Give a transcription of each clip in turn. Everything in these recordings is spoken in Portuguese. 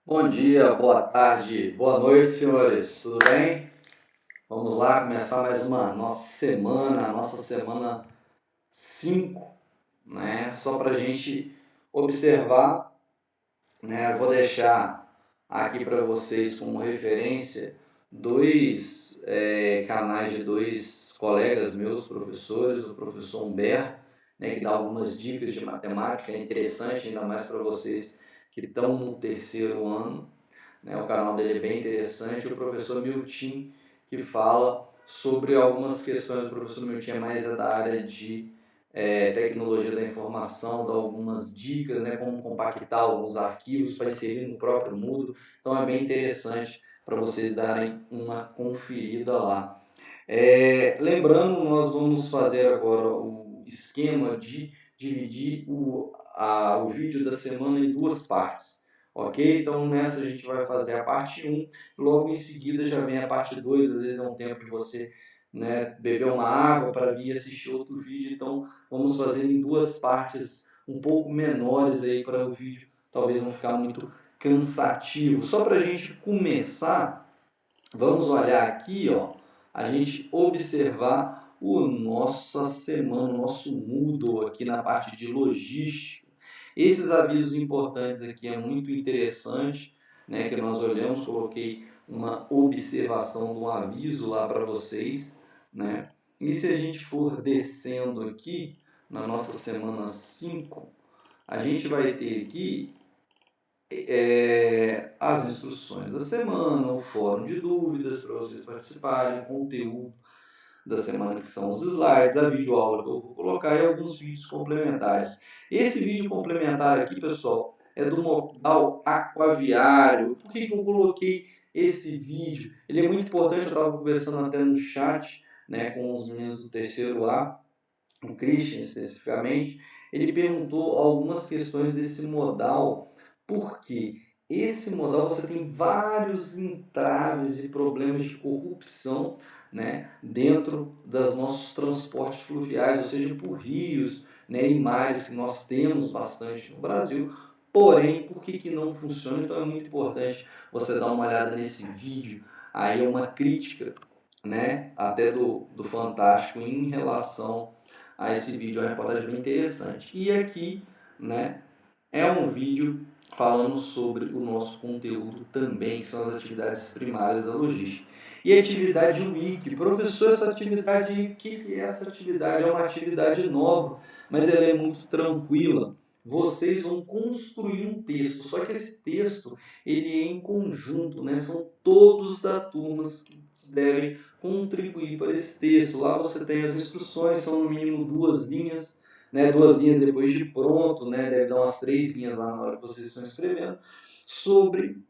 Bom dia, boa tarde, boa noite, senhores. Tudo bem? Vamos lá começar mais uma nossa semana 5, né? Só para a gente observar, né? Eu vou deixar aqui para vocês como referência dois canais de dois colegas meus, professores, o professor Humberto, né, que dá algumas dicas de matemática, é interessante, ainda mais para vocês que estão no terceiro ano, né? O canal dele é bem interessante. O professor Milton, que fala sobre algumas questões. O professor Milton é mais da área de tecnologia da informação, dá algumas dicas, né, como compactar alguns arquivos para inserir no próprio Moodle. Então é bem interessante para vocês darem uma conferida lá. Lembrando, nós vamos fazer agora o esquema de dividir o vídeo da semana em duas partes. Ok? Então nessa a gente vai fazer a parte 1, logo em seguida já vem a parte 2, às vezes é um tempo de você, né, beber uma água para vir assistir outro vídeo, então vamos fazer em duas partes um pouco menores aí para o vídeo, talvez não ficar muito cansativo. Só para a gente começar, vamos olhar aqui, ó, a gente observar o nossa semana, o nosso Moodle aqui na parte de logística. Esses avisos importantes aqui é muito interessante, né, que nós olhamos, coloquei uma observação de um aviso lá para vocês, né? E se a gente for descendo aqui na nossa semana 5, a gente vai ter aqui as instruções da semana, o fórum de dúvidas para vocês participarem, o conteúdo da semana que são os slides, a videoaula que eu vou colocar e alguns vídeos complementares. Esse vídeo complementar aqui, pessoal, é do modal aquaviário. Por que eu coloquei esse vídeo? Ele é muito importante, eu estava conversando até no chat, né, com os meninos do terceiro A, o Christian especificamente, ele perguntou algumas questões desse modal, porque esse modal você tem vários entraves e problemas de corrupção, né, dentro dos nossos transportes fluviais, ou seja, por rios, né, e mares que nós temos bastante no Brasil. Porém, por que não funciona? Então é muito importante você dar uma olhada nesse vídeo. Aí é uma crítica, né, até do Fantástico em relação a esse vídeo, é uma reportagem bem interessante. E aqui, né, é um vídeo falando sobre o nosso conteúdo também, que são as atividades primárias da logística. E a atividade Wiki. Professor, essa atividade, o que é essa atividade? É uma atividade nova, mas ela é muito tranquila. Vocês vão construir um texto, só que esse texto ele é em conjunto, né? São todos da turma que devem contribuir para esse texto. Lá você tem as instruções, são no mínimo 2 linhas, né, 2 linhas depois de pronto, né, deve dar umas 3 linhas lá na hora que vocês estão escrevendo, sobre,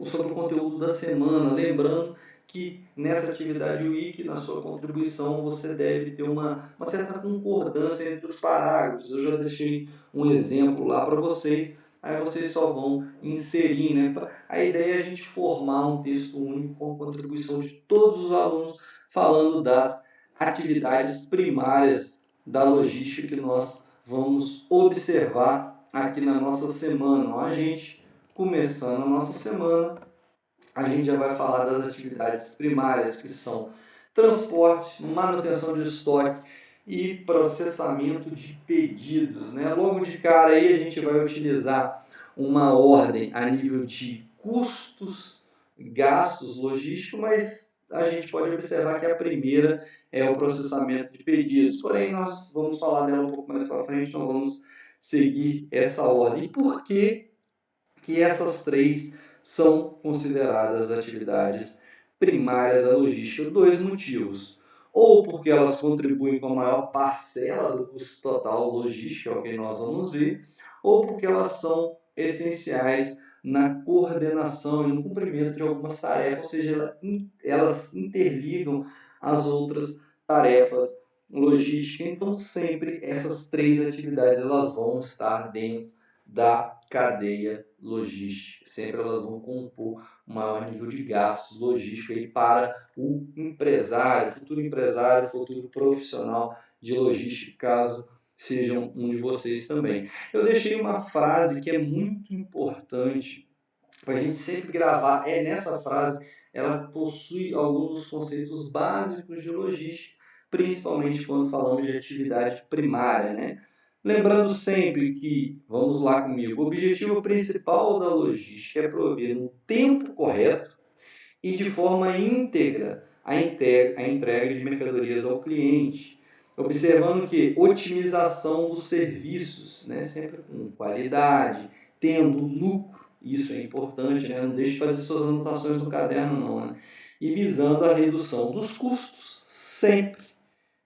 sobre o conteúdo da semana. Lembrando que nessa atividade Wiki, na sua contribuição, você deve ter uma certa concordância entre os parágrafos. Eu já deixei um exemplo lá para vocês, aí vocês só vão inserir, né? A ideia é a gente formar um texto único com a contribuição de todos os alunos, falando das atividades primárias da logística que nós vamos observar aqui na nossa semana. A gente, começando a nossa semana, a gente já vai falar das atividades primárias, que são transporte, manutenção de estoque e processamento de pedidos, né? Logo de cara aí a gente vai utilizar uma ordem a nível de custos, gastos logísticos, mas a gente pode observar que a primeira é o processamento de pedidos. Porém, nós vamos falar dela um pouco mais para frente, então vamos seguir essa ordem. E por que essas três são consideradas atividades primárias da logística? Dois motivos. Ou porque elas contribuem com a maior parcela do custo total logístico, é o que nós vamos ver, ou porque elas são essenciais na coordenação e no cumprimento de algumas tarefas, ou seja, elas interligam as outras tarefas logísticas. Então, sempre essas três atividades elas vão estar dentro da cadeia logística. Sempre elas vão compor um maior nível de gastos logísticos aí para o empresário, futuro profissional de logística, caso sejam um de vocês também. Eu deixei uma frase que é muito importante para a gente sempre gravar. Nessa frase, ela possui alguns dos conceitos básicos de logística, principalmente quando falamos de atividade primária, né? Lembrando sempre que, vamos lá comigo, o objetivo principal da logística é prover no tempo correto e de forma íntegra a entrega de mercadorias ao cliente, observando que otimização dos serviços, né, sempre com qualidade, tendo lucro, isso é importante, né, não deixe de fazer suas anotações no caderno não, né, e visando a redução dos custos sempre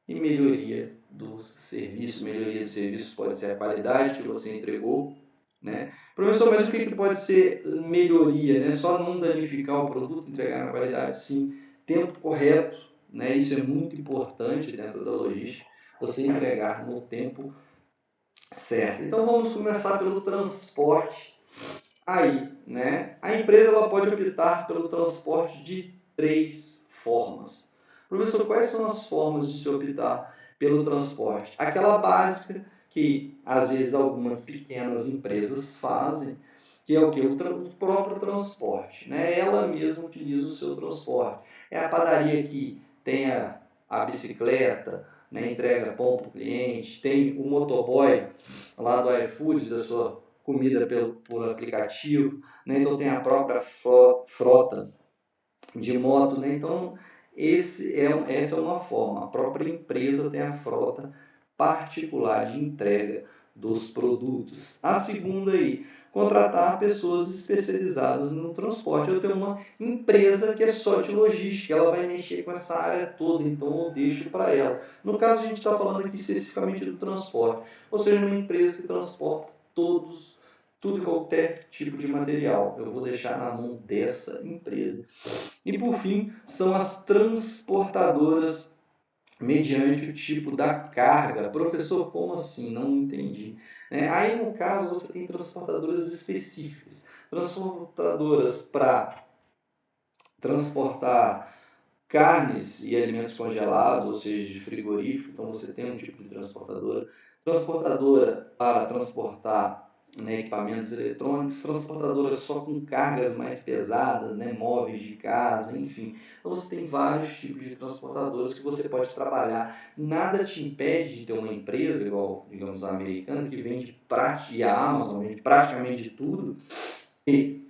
e melhoria dos serviços. Melhoria dos serviços pode ser a qualidade que você entregou, né? Professor, mas o que pode ser melhoria? Né? Só não danificar o produto, entregar na qualidade, sim. Tempo correto, né? Isso é muito importante dentro da logística, você entregar no tempo certo. Então vamos começar pelo transporte aí, né? A empresa ela pode optar pelo transporte de 3 formas. Professor, quais são as formas de se optar pelo transporte? Aquela básica que às vezes algumas pequenas empresas fazem, que é o que? O próprio transporte, né? Ela mesma utiliza o seu transporte. É a padaria que tem a bicicleta, né? Entrega pão para o cliente, tem o motoboy lá do iFood, da sua comida por aplicativo, né? Então tem a própria frota de moto, né? Então essa é uma forma. A própria empresa tem a frota particular de entrega dos produtos. A segunda aí, contratar pessoas especializadas no transporte. Eu tenho uma empresa que é só de logística, ela vai mexer com essa área toda, então eu deixo para ela. No caso, a gente está falando aqui especificamente do transporte, ou seja, uma empresa que transporta tudo e qualquer tipo de material. Eu vou deixar na mão dessa empresa. E por fim, são as transportadoras mediante o tipo da carga. Professor, como assim? Não entendi. Aí, no caso, você tem transportadoras específicas. Transportadoras para transportar carnes e alimentos congelados, ou seja, de frigorífico. Então, você tem um tipo de transportadora. Transportadora para transportar, né, equipamentos eletrônicos, transportadoras só com cargas mais pesadas, né, móveis de casa, enfim. Então você tem vários tipos de transportadoras que você pode trabalhar. Nada te impede de ter uma empresa, igual, digamos, a americana, que vende e a Amazon vende praticamente de tudo, e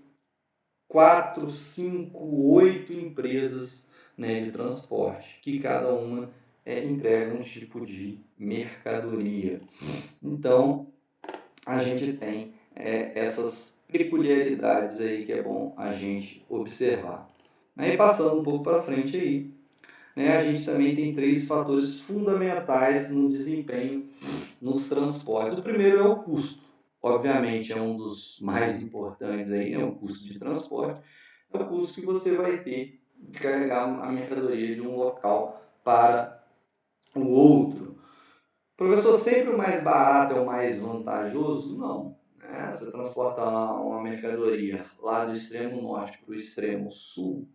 4, 5, 8 empresas, né, de transporte, que cada uma entrega um tipo de mercadoria. Então, a gente tem essas peculiaridades aí que é bom a gente observar. Aí passando um pouco para frente aí, né, a gente também tem 3 fatores fundamentais no desempenho nos transportes. O primeiro é o custo. Obviamente é um dos mais importantes aí, né, o custo de transporte. É o custo que você vai ter de carregar a mercadoria de um local para o outro. Professor, sempre o mais barato é o mais vantajoso? Não. Você transportar uma mercadoria lá do extremo norte para o extremo sul,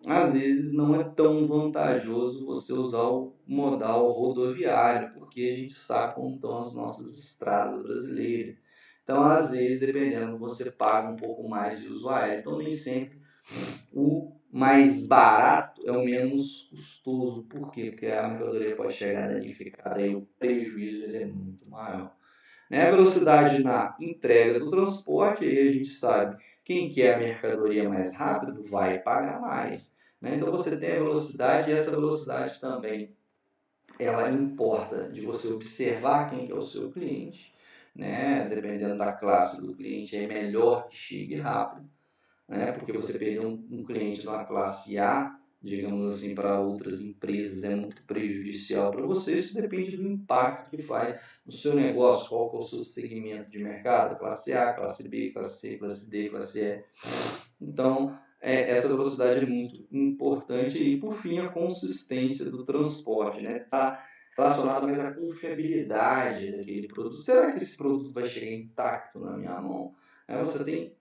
às vezes não é tão vantajoso você usar o modal rodoviário, porque a gente sabe como estão as nossas estradas brasileiras. Então, às vezes, dependendo, você paga um pouco mais de uso aéreo. Então, nem sempre o mais barato é o menos custoso. Por quê? Porque a mercadoria pode chegar danificada e o prejuízo ele é muito maior. A velocidade na entrega do transporte, aí a gente sabe, quem quer a mercadoria mais rápido vai pagar mais. Então você tem a velocidade e essa velocidade também ela importa de você observar quem é o seu cliente. Dependendo da classe do cliente, é melhor que chegue rápido, porque você perder um cliente de uma classe A, digamos assim, para outras empresas é muito prejudicial para você. Isso depende do impacto que faz no seu negócio, qual que é o seu segmento de mercado, classe A, classe B, classe C, classe D, classe E. Então, essa velocidade é muito importante. E, por fim, a consistência do transporte. Está relacionado mais à confiabilidade daquele produto. Será que esse produto vai chegar intacto na minha mão? Você tem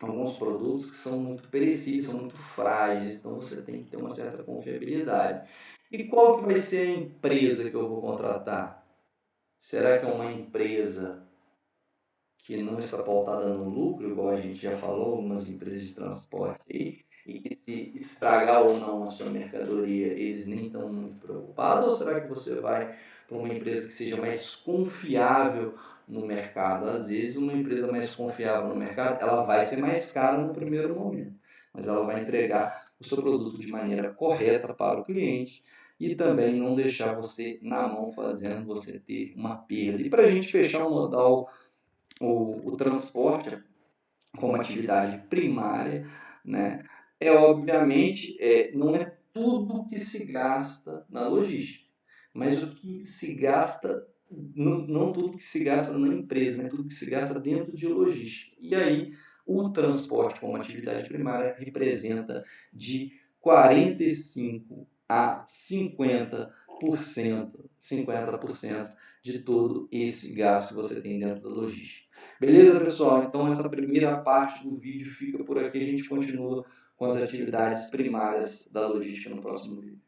alguns produtos que são muito perecíveis, são muito frágeis, então você tem que ter uma certa confiabilidade. E qual que vai ser a empresa que eu vou contratar? Será que é uma empresa que não está pautada no lucro, igual a gente já falou, algumas empresas de transporte aí, e que se estragar ou não a sua mercadoria, eles nem estão muito preocupados? Ou será que você vai para uma empresa que seja mais confiável no mercado? Às vezes, uma empresa mais confiável no mercado, ela vai ser mais cara no primeiro momento, mas ela vai entregar o seu produto de maneira correta para o cliente e também não deixar você na mão fazendo você ter uma perda. E para a gente fechar o modal o transporte como atividade primária, né? Obviamente, não é tudo que se gasta na logística, mas o que se gasta, não tudo que se gasta na empresa, mas tudo que se gasta dentro de logística. E aí, o transporte como atividade primária representa de 45 a 50% de todo esse gasto que você tem dentro da logística. Beleza, pessoal? Então, essa primeira parte do vídeo fica por aqui. A gente continua com as atividades primárias da logística no próximo vídeo.